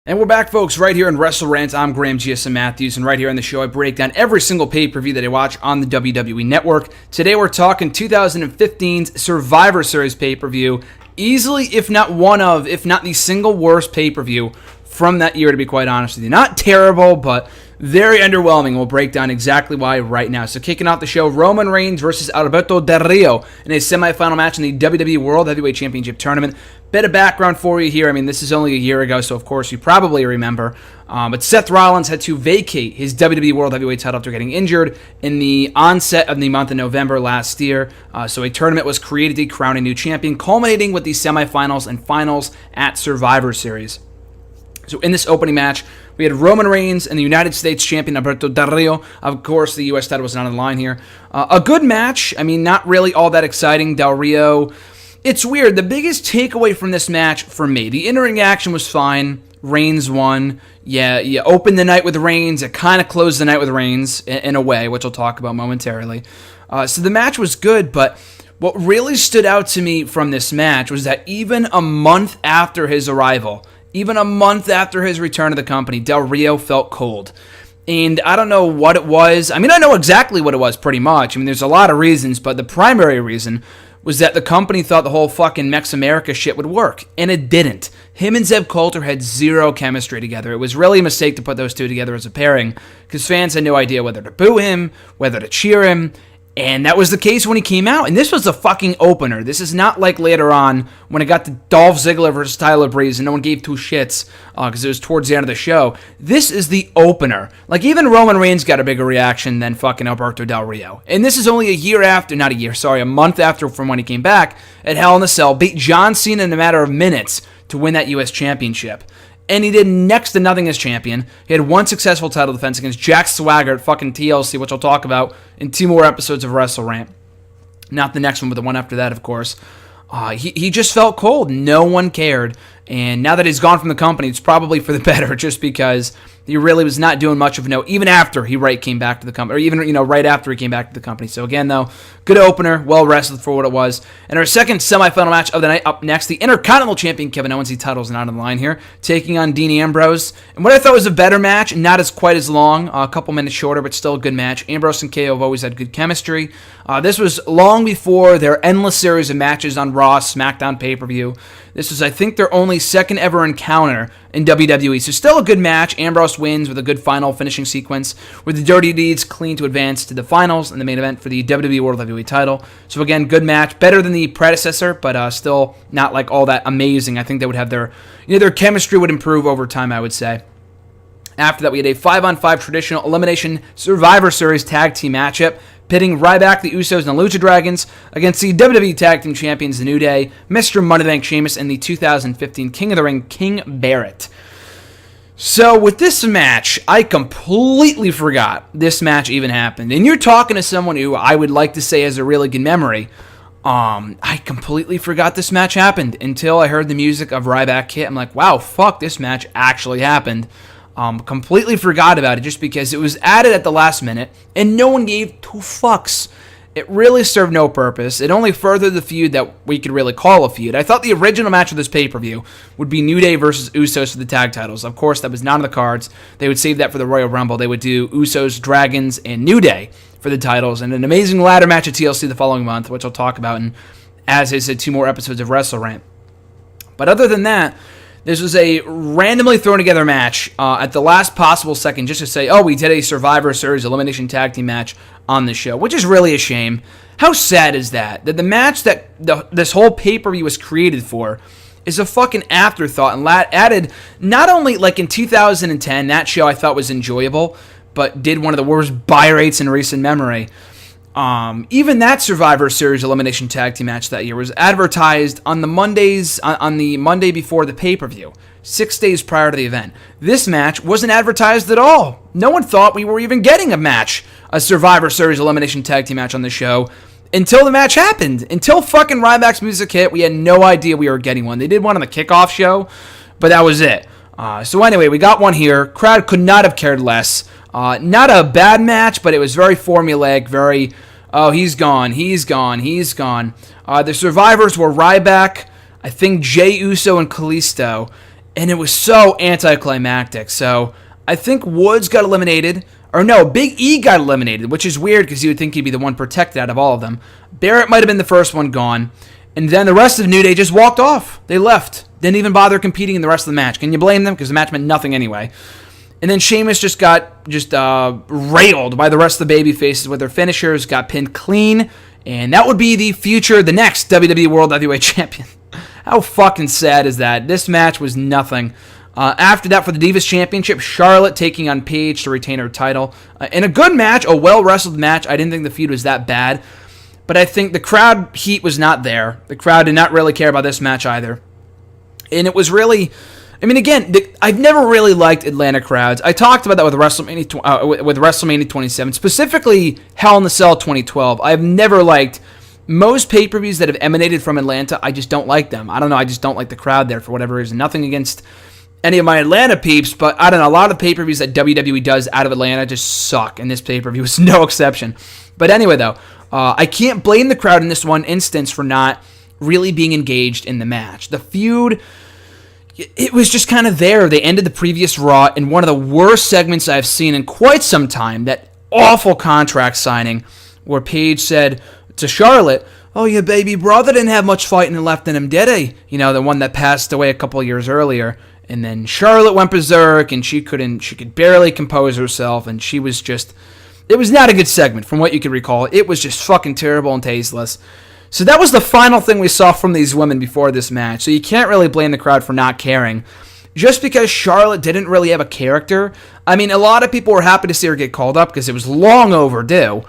And we're back, folks, right here in WrestleRant. I'm Graham GSM Matthews, and right here on the show, I break down every single pay-per-view that I watch on the WWE Network. Today, we're talking 2015's Survivor Series pay-per-view. Easily, if not the single worst pay-per-view from that year, to be quite honest with you. Not terrible, but very underwhelming. We'll break down exactly why right now. So kicking off the show, Roman Reigns versus Alberto Del Rio in a semifinal match in the WWE World Heavyweight Championship Tournament. Bit of background for you here. I mean, this is only a year ago, so of course you probably remember. But Seth Rollins had to vacate his WWE World Heavyweight title after getting injured in the onset of the month of November last year. So a tournament was created to crown a new champion, culminating with the semifinals and finals at Survivor Series. So in this opening match, we had Roman Reigns and the United States champion Alberto Del Rio. Of course, the U.S. title was not on the line here. A good match. I mean, not really all that exciting. Del Rio, it's weird. The biggest takeaway from this match for me, the in-ring action was fine. Reigns won. Yeah, you opened the night with Reigns. It kind of closed the night with Reigns in a way, which I'll talk about momentarily. So the match was good, but what really stood out to me from this match was that even a month after his arrival, even a month after his return to the company, Del Rio felt cold. And I don't know what it was. I mean, I know exactly what it was pretty much. I mean, there's a lot of reasons, but the primary reason was that the company thought the whole fucking Mex America shit would work, and it didn't. Him and Zeb Coulter had zero chemistry together. It was really a mistake to put those two together as a pairing, because fans had no idea whether to boo him, whether to cheer him, and that was the case when he came out. And this was a fucking opener. This is not like later on when it got to Dolph Ziggler versus Tyler Breeze and no one gave two shits because it was towards the end of the show. This is the opener. Like, even Roman Reigns got a bigger reaction than fucking Alberto Del Rio. And this is only a month after from when he came back at Hell in a Cell, beat John Cena in a matter of minutes to win that U.S. Championship. And he did next to nothing as champion. He had one successful title defense against Jack Swagger at fucking TLC, which I'll talk about in 2 more episodes of WrestleRant. Not the next one, but the one after that, of course. He just felt cold. No one cared. And now that he's gone from the company, it's probably for the better, just because he really was not doing much of note, even after he came back to the company, or even right after he came back to the company. So again, though, good opener, well wrestled for what it was. And our second semifinal match of the night, up next, the Intercontinental Champion Kevin Owens, the title's not on the line here, taking on Dean Ambrose. And what I thought was a better match, not as quite as long, a couple minutes shorter, but still a good match. Ambrose and KO have always had good chemistry. This was long before their endless series of matches on Raw, SmackDown pay-per-view. This was, I think, their only second ever encounter in WWE. So still a good match. Ambrose wins with a good final finishing sequence, with the Dirty Deeds clean to advance to the finals and the main event for the WWE World Heavyweight title. So again, good match. Better than the predecessor, but still not like all that amazing. I think they would have their chemistry would improve over time, I would say. After that, we had a 5-on-5 traditional elimination Survivor Series tag team matchup, pitting Ryback, the Usos, and the Lucha Dragons against the WWE Tag Team Champions, The New Day, Mr. Money in the Bank Sheamus, and the 2015 King of the Ring, King Barrett. So with this match, I completely forgot this match even happened. And you're talking to someone who I would like to say has a really good memory. I completely forgot this match happened until I heard the music of Ryback hit. I'm like, wow, fuck, this match actually happened. Completely forgot about it just because it was added at the last minute and no one gave 2 fucks. It really served no purpose. It only furthered the feud that we could really call a feud. I thought the original match of this pay-per-view would be New Day versus Usos for the tag titles. Of course, that was not on the cards. They would save that for the Royal Rumble. They would do Usos, Dragons, and New Day for the titles, and an amazing ladder match at TLC the following month, which I'll talk about in, as I said, 2 more episodes of WrestleRant. But other than that, this was a randomly thrown together match at the last possible second just to say, oh, we did a Survivor Series elimination tag team match on the show, which is really a shame. How sad is that? That the match that this whole pay-per-view was created for is a fucking afterthought and added not only like in 2010, that show I thought was enjoyable, but did one of the worst buy rates in recent memory. Even that Survivor Series elimination tag team match that year was advertised on the Monday before the pay-per-view, 6 days prior to the event. This match wasn't advertised at all. No one thought we were even getting a Survivor Series elimination tag team match on the show until the match happened. Until fucking Ryback's music hit, we had no idea we were getting one. They did one on the kickoff show, but that was it. So anyway, we got one here. Crowd could not have cared less. Not a bad match, but it was very formulaic, very, oh, he's gone. The survivors were Ryback, I think Jey Uso, and Kalisto. and it was so anticlimactic. So I think Woods got eliminated. Or no, Big E got eliminated, which is weird because you would think he'd be the one protected out of all of them. Barrett might have been the first one gone. And then the rest of New Day just walked off. They left. Didn't even bother competing in the rest of the match. Can you blame them? Because the match meant nothing anyway. And then Sheamus just got railed by the rest of the baby faces with their finishers, got pinned clean. And that would be the next WWE World Heavyweight Champion. How fucking sad is that? This match was nothing. After that, for the Divas Championship, Charlotte taking on Paige to retain her title. In a good match, a well-wrestled match. I didn't think the feud was that bad. But I think the crowd heat was not there. The crowd did not really care about this match either. And it was really... I mean, again, I've never really liked Atlanta crowds. I talked about that with WrestleMania 27, specifically Hell in the Cell 2012. I've never liked... Most pay-per-views that have emanated from Atlanta, I just don't like them. I don't know, I just don't like the crowd there for whatever reason. Nothing against any of my Atlanta peeps, but I don't know, a lot of pay-per-views that WWE does out of Atlanta just suck, and this pay-per-view was no exception. But anyway, though, I can't blame the crowd in this one instance for not really being engaged in the match. The feud, it was just kind of there. They ended the previous Raw in one of the worst segments I've seen in quite some time, that awful contract signing where Paige said to Charlotte, "Oh, your baby brother didn't have much fighting left in him, did he?" You know, the one that passed away a couple of years earlier. And then Charlotte went berserk, and she could barely compose herself, and she was just... It was not a good segment, from what you could recall. It was just fucking terrible and tasteless. So that was the final thing we saw from these women before this match. So you can't really blame the crowd for not caring. Just because Charlotte didn't really have a character. I mean, a lot of people were happy to see her get called up because it was long overdue.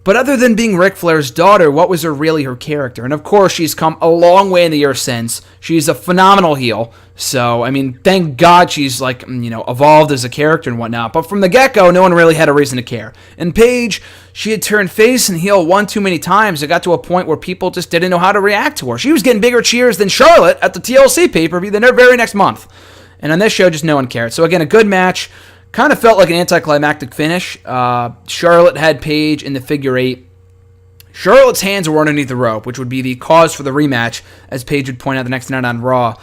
But other than being Ric Flair's daughter, what was really her character? And of course, she's come a long way in the years since. She's a phenomenal heel. So, I mean, thank God she's, evolved as a character and whatnot. But from the get-go, no one really had a reason to care. And Paige, she had turned face and heel one too many times. It got to a point where people just didn't know how to react to her. She was getting bigger cheers than Charlotte at the TLC pay-per-view the very next month. And on this show, just no one cared. So again, a good match. Kind of felt like an anticlimactic finish. Charlotte had Paige in the figure eight. Charlotte's hands were underneath the rope, which would be the cause for the rematch, as Paige would point out the next night on Raw.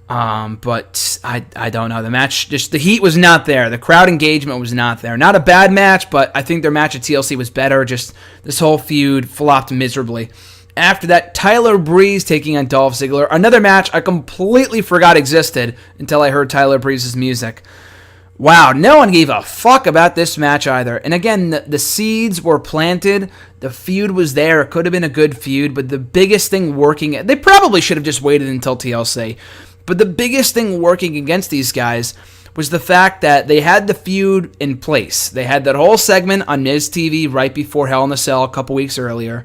But I don't know. The match, just the heat was not there. The crowd engagement was not there. Not a bad match, but I think their match at TLC was better. Just this whole feud flopped miserably. After that, Tyler Breeze taking on Dolph Ziggler. Another match I completely forgot existed until I heard Tyler Breeze's music. Wow, no one gave a fuck about this match either. And again, the seeds were planted. The feud was there. It could have been a good feud, but the biggest thing working... They probably should have just waited until TLC. But the biggest thing working against these guys was the fact that they had the feud in place. They had that whole segment on Miz TV right before Hell in a Cell a couple weeks earlier.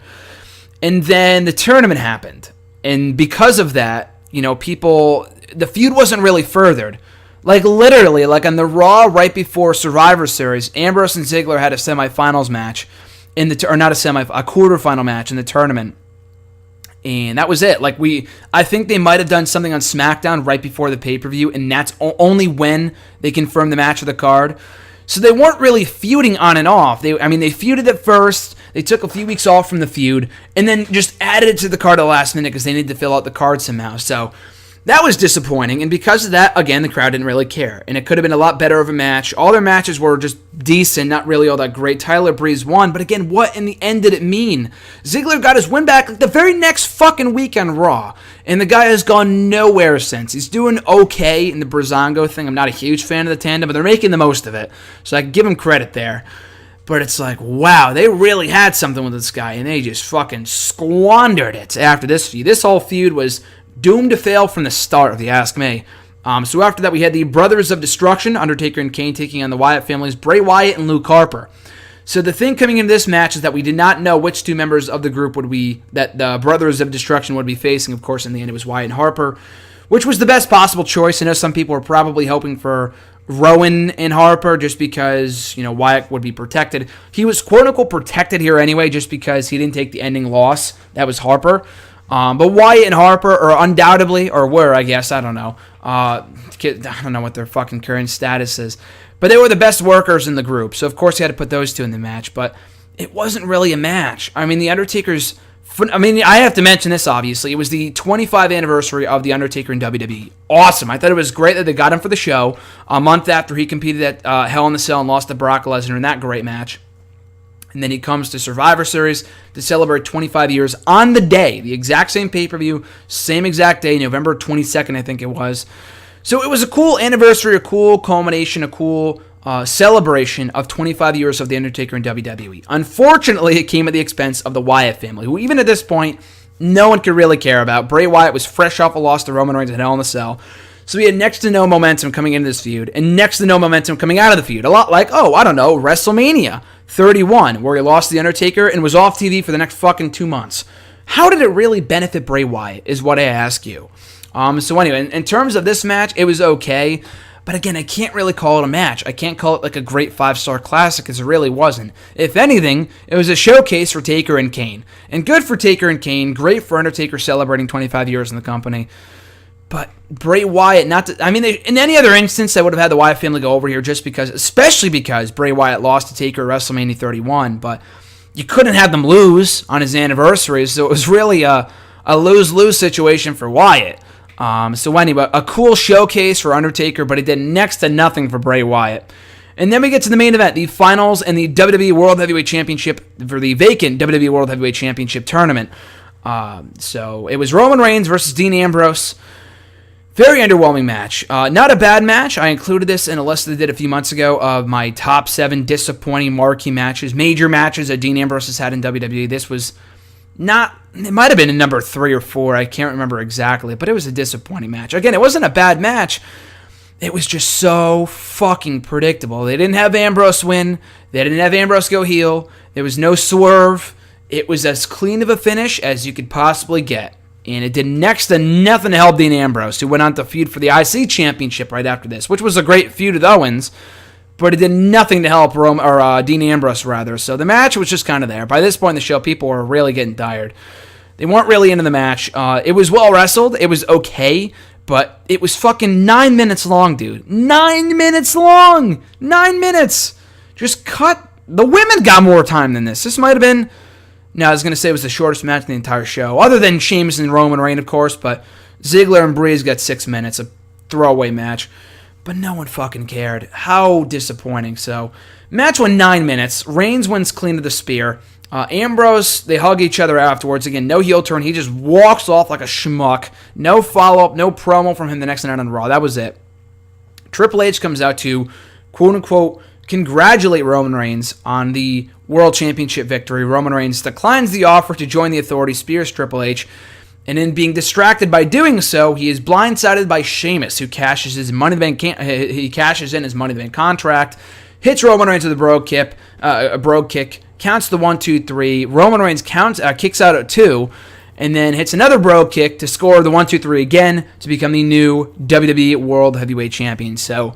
And then the tournament happened. And because of that, the feud wasn't really furthered. Literally, on the Raw right before Survivor Series, Ambrose and Ziggler had a semifinals match, a quarterfinal match in the tournament. And that was it. I think they might have done something on SmackDown right before the pay-per-view, and that's only when they confirmed the match of the card. So they weren't really feuding on and off. They feuded at first, they took a few weeks off from the feud, and then just added it to the card at the last minute because they needed to fill out the card somehow. So that was disappointing, and because of that, again, the crowd didn't really care. And it could have been a lot better of a match. All their matches were just decent, not really all that great. Tyler Breeze won, but again, what in the end did it mean? Ziggler got his win back the very next fucking week on Raw, and the guy has gone nowhere since. He's doing okay in the Breezango thing. I'm not a huge fan of the tandem, but they're making the most of it, so I can give him credit there. But it's wow, they really had something with this guy, and they just fucking squandered it after this feud. This whole feud was doomed to fail from the start, if you ask me. So after that, we had the Brothers of Destruction, Undertaker and Kane taking on the Wyatt families, Bray Wyatt and Luke Harper. So the thing coming into this match is that we did not know which two members of the group that the Brothers of Destruction would be facing. Of course, in the end, it was Wyatt and Harper, which was the best possible choice. I know some people were probably hoping for Rowan and Harper just because, Wyatt would be protected. He was quote-unquote protected here anyway just because he didn't take the ending loss. That was Harper. But Wyatt and Harper are undoubtedly, or were, I guess, I don't know. I don't know what their fucking current status is. But they were the best workers in the group, so of course you had to put those two in the match. But it wasn't really a match. I mean, The Undertaker's I mean, I have to mention this, obviously. It was the 25th anniversary of The Undertaker in WWE. Awesome. I thought it was great that they got him for the show a month after he competed at Hell in the Cell and lost to Brock Lesnar in that great match. And then he comes to Survivor Series to celebrate 25 years on the day, the exact same pay-per-view, same exact day, November 22nd, I think it was. So it was a cool anniversary, a cool culmination, a cool celebration of 25 years of The Undertaker in WWE. Unfortunately, it came at the expense of the Wyatt family, who even at this point, no one could really care about. Bray Wyatt was fresh off a loss to Roman Reigns at Hell in the Cell. So he had next to no momentum coming into this feud, and next to no momentum coming out of the feud. A lot like, WrestleMania 31, where he lost The Undertaker and was off TV for the next fucking 2 months. How did it really benefit Bray Wyatt, is what I ask you. So anyway, in terms of this match, it was okay. But again, I can't really call it a match. I can't call it like a great 5-star classic, because it really wasn't. If anything, it was a showcase for Taker and Kane. And good for Taker and Kane, great for Undertaker celebrating 25 years in the company. But Bray Wyatt, in any other instance, I would have had the Wyatt family go over here especially because Bray Wyatt lost to Taker at WrestleMania 31. But you couldn't have them lose on his anniversary, so it was really a lose-lose situation for Wyatt. So anyway, a cool showcase for Undertaker, but it did next to nothing for Bray Wyatt. And then we get to the main event, the finals and the WWE World Heavyweight Championship for the vacant WWE World Heavyweight Championship tournament. So it was Roman Reigns versus Dean Ambrose. Very underwhelming match. Not a bad match. I included this in a list that I did a few months ago of my top 7 disappointing marquee matches, major matches that Dean Ambrose has had in WWE. This was it might have been in number 3 or 4, I can't remember exactly, but it was a disappointing match. Again, it wasn't a bad match, it was just so fucking predictable. They didn't have Ambrose win, they didn't have Ambrose go heel, there was no swerve, it was as clean of a finish as you could possibly get, and it did next to nothing to help Dean Ambrose, who went on to feud for the IC Championship right after this, which was a great feud with Owens, but it did nothing to help Dean Ambrose, rather. So the match was just kind of there. By this point in the show, people were really getting tired. They weren't really into the match. It was well wrestled. It was okay, but it was fucking 9 minutes long, dude. 9 minutes long! 9 minutes! Just cut. The women got more time than this. This might have been... No, I was going to say it was the shortest match in the entire show. Other than Sheamus and Roman Reigns, of course, but Ziggler and Breeze got 6 minutes. A throwaway match. But no one fucking cared. How disappointing. So, match went 9 minutes. Reigns wins clean to the spear. Ambrose, they hug each other afterwards. Again, no heel turn. He just walks off like a schmuck. No follow-up, no promo from him the next night on Raw. That was it. Triple H comes out to, quote-unquote, congratulate Roman Reigns on the World Championship victory. Roman Reigns declines the offer to join the Authority, spears Triple H. And in being distracted by doing so, he is blindsided by Sheamus, who cashes in his Money in the Bank contract, hits Roman Reigns with a brogue kick, counts the 1, 2, 3. Roman Reigns kicks out at 2, and then hits another brogue kick to score the 1, 2, 3 again to become the new WWE World Heavyweight Champion. So,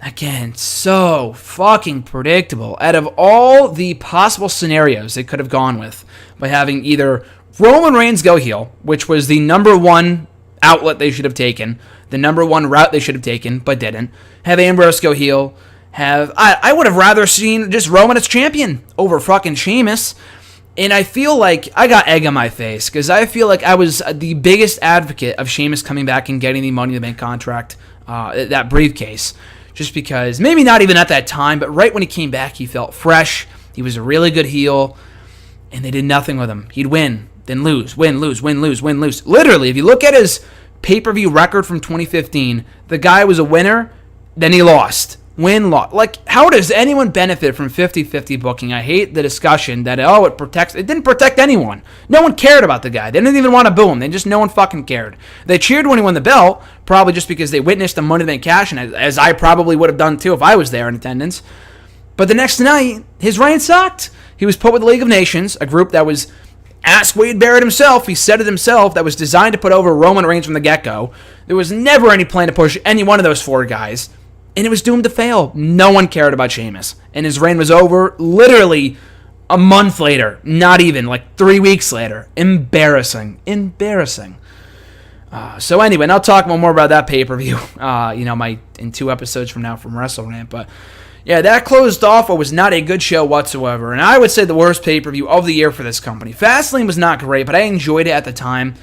again, so fucking predictable. Out of all the possible scenarios they could have gone with by having either Roman Reigns go heel, which was the number 1 outlet they should have taken, the number 1 route they should have taken, but didn't. Have Ambrose go heel. I would have rather seen just Roman as champion over fucking Sheamus. And I feel like I got egg on my face, because I feel like I was the biggest advocate of Sheamus coming back and getting the Money in the Bank contract, that briefcase. Just because, maybe not even at that time, but right when he came back, he felt fresh. He was a really good heel, and they did nothing with him. He'd win, then lose, win, lose, win, lose, win, lose. Literally, if you look at his pay-per-view record from 2015, the guy was a winner, then he lost. Win, loss. Like, how does anyone benefit from 50-50 booking? I hate the discussion that, it didn't protect anyone. No one cared about the guy. They didn't even want to boo him. No one fucking cared. They cheered when he won the belt, probably just because they witnessed the Money in the Bank cash, and as I probably would have done too if I was there in attendance. But the next night, his reign sucked. He was put with the League of Nations, a group that was, ask Wade Barrett himself, he said it himself, that was designed to put over Roman Reigns from the get-go. There was never any plan to push any one of those 4 guys. And it was doomed to fail. No one cared about Sheamus. And his reign was over literally a month later. Not even, like 3 weeks later. Embarrassing. So anyway, and I'll talk more about that pay-per-view, in 2 episodes from now from WrestleRant. But yeah, that closed off what was not a good show whatsoever. And I would say the worst pay-per-view of the year for this company. Fastlane was not great, but I enjoyed it at the time.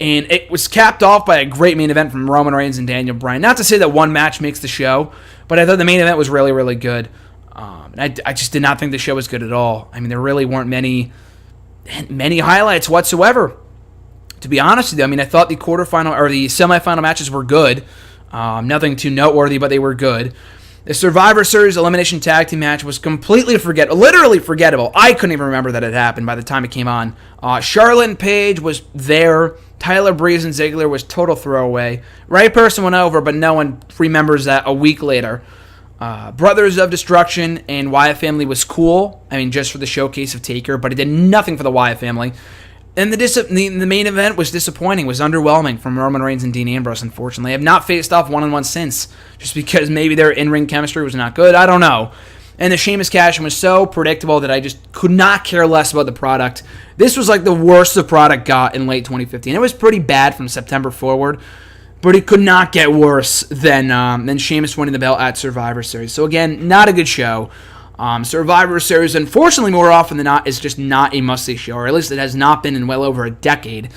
And it was capped off by a great main event from Roman Reigns and Daniel Bryan. Not to say that one match makes the show, but I thought the main event was really, really good. And I just did not think the show was good at all. I mean, there really weren't many highlights whatsoever. To be honest with you, I mean, I thought the quarterfinal or the semifinal matches were good. Nothing too noteworthy, but they were good. The Survivor Series Elimination Tag Team match was completely literally forgettable. I couldn't even remember that it happened by the time it came on. Charlotte and Paige was there. Tyler Breeze and Ziggler was total throwaway. Right person went over, but no one remembers that a week later. Brothers of Destruction and Wyatt family was cool. I mean, just for the showcase of Taker, but it did nothing for the Wyatt family. And the main event was disappointing, was underwhelming from Roman Reigns and Dean Ambrose, unfortunately. I have not faced off one-on-one since, just because maybe their in-ring chemistry was not good. I don't know. And the Sheamus cash-in was so predictable that I just could not care less about the product. This was like the worst the product got in late 2015. It was pretty bad from September forward, but it could not get worse than Sheamus winning the belt at Survivor Series. So again, not a good show. Survivor Series, unfortunately, more often than not, is just not a must-see show, or at least it has not been in well over a decade.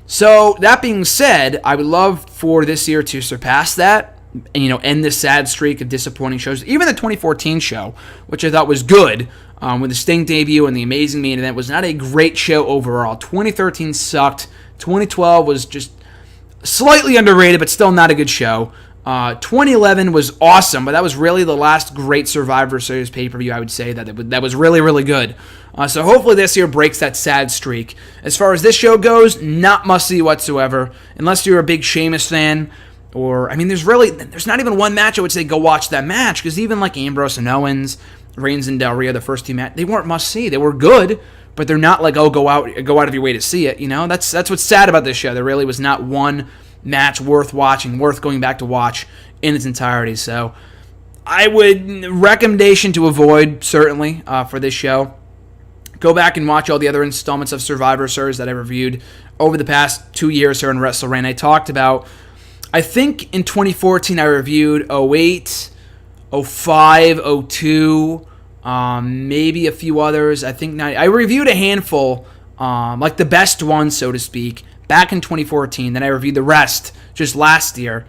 So, that being said, I would love for this year to surpass that, and, end this sad streak of disappointing shows. Even the 2014 show, which I thought was good, with the Sting debut and the amazing main event, was not a great show overall. 2013 sucked. 2012 was just slightly underrated, but still not a good show. 2011 was awesome, but that was really the last great Survivor Series pay-per-view, I would say, that was really, really good. So hopefully this year breaks that sad streak. As far as this show goes, not must-see whatsoever, unless you're a big Sheamus fan, or, I mean, there's not even one match I would say go watch that match, because even like Ambrose and Owens, Reigns and Del Rio, the first two matches, they weren't must-see. They were good, but they're not like, go out of your way to see it, That's what's sad about this show. There really was not one match worth watching, worth going back to watch in its entirety. So I would recommendation to avoid, certainly, for this show. Go back and watch all the other installments of Survivor Series that I reviewed over the past 2 years here in WrestleRant. I talked about, I think in 2014 I reviewed 08, 05, 02, maybe a few others. I think I reviewed a handful, like the best ones, so to speak, back in 2014. Then I reviewed the rest just last year.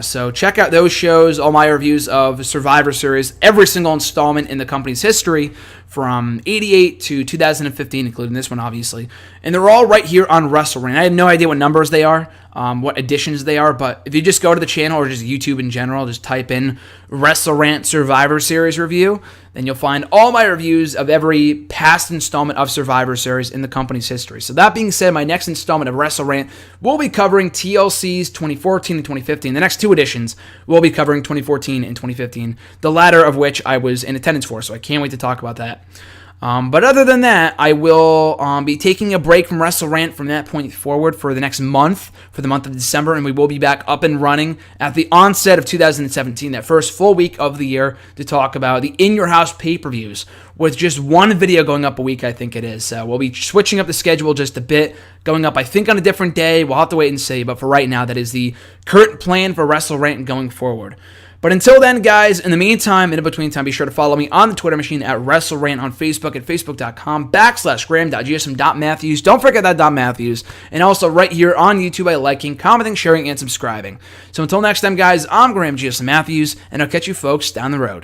So check out those shows, all my reviews of Survivor Series, every single installment in the company's history from 88 to 2015, including this one, obviously. And they're all right here on WrestleRant. I have no idea what numbers they are, what editions they are, but if you just go to the channel or just YouTube in general, just type in WrestleRant Survivor Series review, then you'll find all my reviews of every past installment of Survivor Series in the company's history. So that being said, my next installment of WrestleRant will be covering TLC's 2014 and 2015. The next two editions will be covering 2014 and 2015, the latter of which I was in attendance for, so I can't wait to talk about that. But other than that, I will be taking a break from WrestleRant from that point forward for the next month, for the month of December, and we will be back up and running at the onset of 2017, that first full week of the year, to talk about the in-your-house pay-per-views, with just one video going up a week, I think it is. So we'll be switching up the schedule just a bit, going up, I think, on a different day. We'll have to wait and see, but for right now, that is the current plan for WrestleRant going forward. But until then, guys, in the meantime, in between time, be sure to follow me on the Twitter machine at WrestleRant, on Facebook at facebook.com/graham.gsm.matthews. Don't forget that .matthews. And also right here on YouTube by liking, commenting, sharing, and subscribing. So until next time, guys, I'm Graham GSM Matthews, and I'll catch you folks down the road.